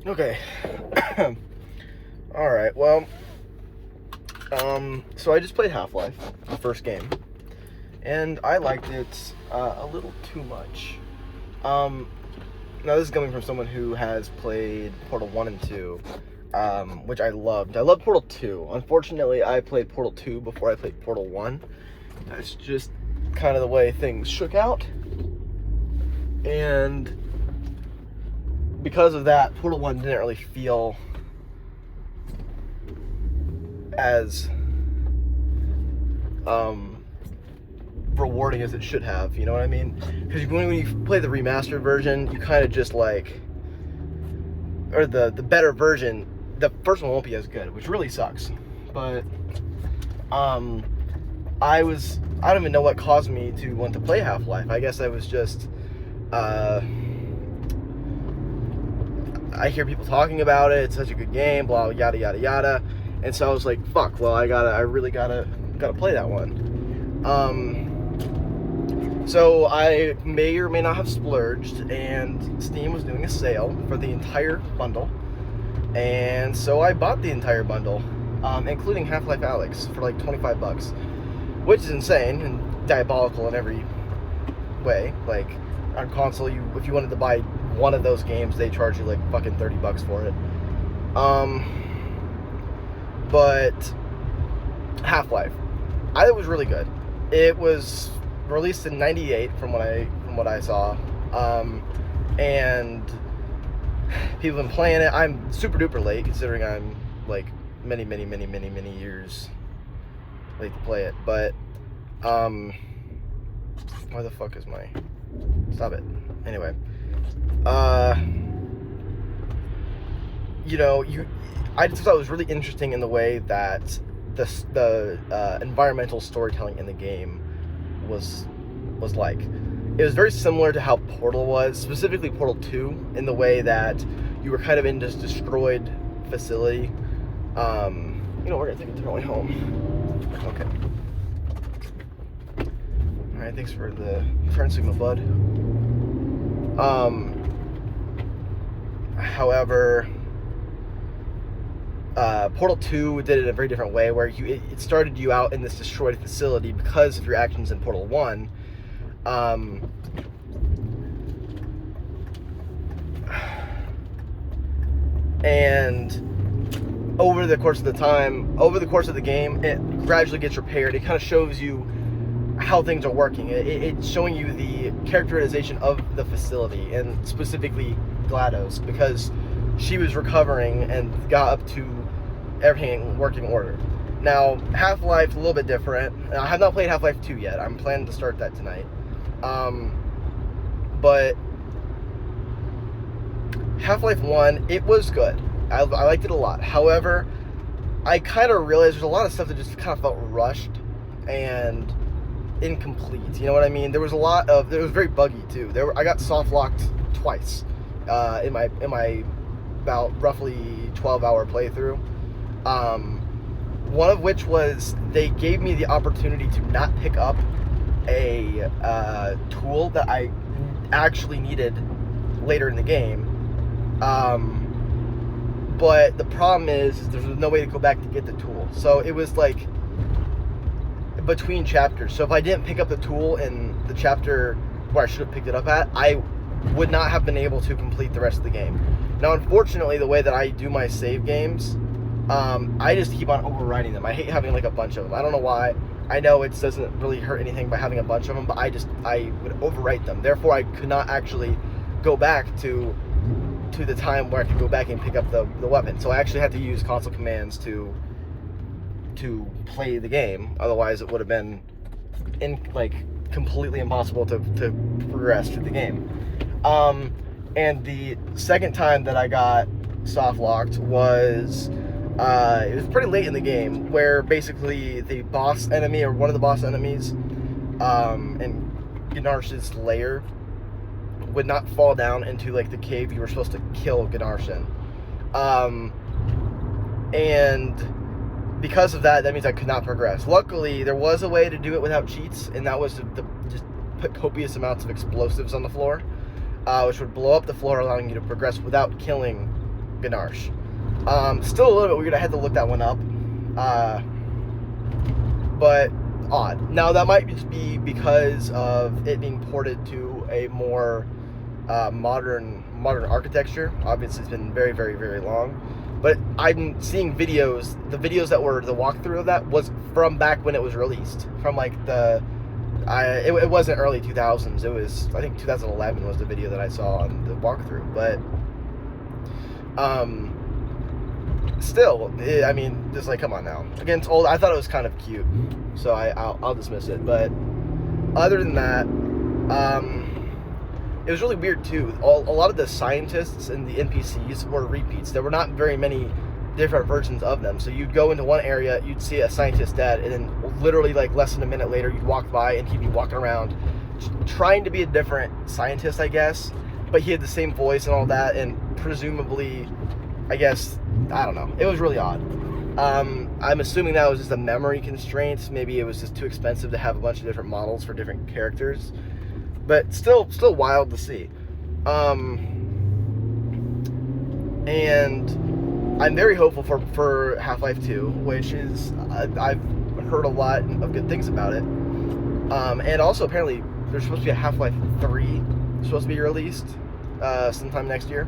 Okay. Alright, well, so I just played Half-Life, the first game, and I liked it a little too much. Now this is coming from someone who has played Portal 1 and 2, which I loved. I loved Portal 2. Unfortunately, I played Portal 2 before I played Portal 1. That's just kind of the way things shook out. And because of that, Portal 1 didn't really feel as rewarding as it should have, you know what I mean? Because when you play the remastered version, you kind of just like, or the better version, the first one won't be as good, which really sucks. But I don't even know what caused me to want to play Half-Life. I guess I was just I hear people talking about it, it's such a good game, blah, yada yada yada, and so I was like, fuck, well, I really gotta play that one. So I may or may not have splurged, and Steam was doing a sale for the entire bundle, and so I bought the entire bundle, including Half-Life Alyx, for like $25, which is insane and diabolical in every way. Like, on console, if you wanted to buy one of those games, they charge you like fucking $30 for it. But Half-Life, I thought it was really good. It was released in '98 from what I saw, and people have been playing it. I'm super duper late, considering I'm like many years late to play it. But why the fuck is my... Stop it. Anyway, I just thought it was really interesting in the way that the environmental storytelling in the game was like. It was very similar to how Portal was, specifically Portal 2, in the way that you were kind of in this destroyed facility. We're gonna take a turn home. Okay. Alright, thanks for the turn signal, bud. However, Portal 2 did it in a very different way, where it started you out in this destroyed facility because of your actions in Portal 1. And over the course of the game, it gradually gets repaired. It kind of shows you how things are working. It's showing you the characterization of the facility, and specifically GLaDOS, because she was recovering and got up to everything in working order. Now, Half-Life, a little bit different. I have not played Half-Life 2 yet. I'm planning to start that tonight. But Half-Life 1, it was good. I liked it a lot. However, I kind of realized there's a lot of stuff that just kind of felt rushed and incomplete. You know what I mean? It was very buggy too. I got soft locked twice in my about roughly 12-hour playthrough. One of which was they gave me the opportunity to not pick up a tool that I actually needed later in the game. But the problem is there's no way to go back to get the tool. So it was like between chapters. So if I didn't pick up the tool in the chapter where I should have picked it up at, I would not have been able to complete the rest of the game. Now, unfortunately, the way that I do my save games, I just keep on overwriting them. I hate having like a bunch of them. I don't know why. I know it doesn't really hurt anything by having a bunch of them, but I would overwrite them. Therefore, I could not actually go back to the time where I could go back and pick up the weapon. So I actually had to use console commands to play the game. Otherwise, it would have been completely impossible to progress through the game. And the second time that I got soft locked was it was pretty late in the game, where basically the boss enemy, or one of the boss enemies, in Gnarsh's lair, would not fall down into like the cave you were supposed to kill Gnarshin. And because of that means I could not progress. Luckily, there was a way to do it without cheats, and that was to just put copious amounts of explosives on the floor, which would blow up the floor, allowing you to progress without killing Ganache. Still a little bit weird. I had to look that one up. But odd. Now that might just be because of it being ported to a more modern architecture. Obviously, it's been very, very, very long. But I'm seeing videos. The videos that were the walkthrough of that was from back when it was released. From like it wasn't early 2000s. It was, I think 2011 was the video that I saw on the walkthrough. But still, I mean, just like, come on now. Again, it's old. I thought it was kind of cute, so I'll dismiss it. But other than that, it was really weird too. A lot of the scientists and the NPCs were repeats. There were not very many different versions of them. So you'd go into one area, you'd see a scientist dead, and then literally like less than a minute later, you'd walk by and he'd be walking around trying to be a different scientist, I guess. But he had the same voice and all that, and presumably, I guess, I don't know. It was really odd. I'm assuming that was just a memory constraint. Maybe it was just too expensive to have a bunch of different models for different characters. But still wild to see. And I'm very hopeful for Half-Life 2, which is, I've heard a lot of good things about it. And also apparently there's supposed to be a Half-Life 3 supposed to be released sometime next year.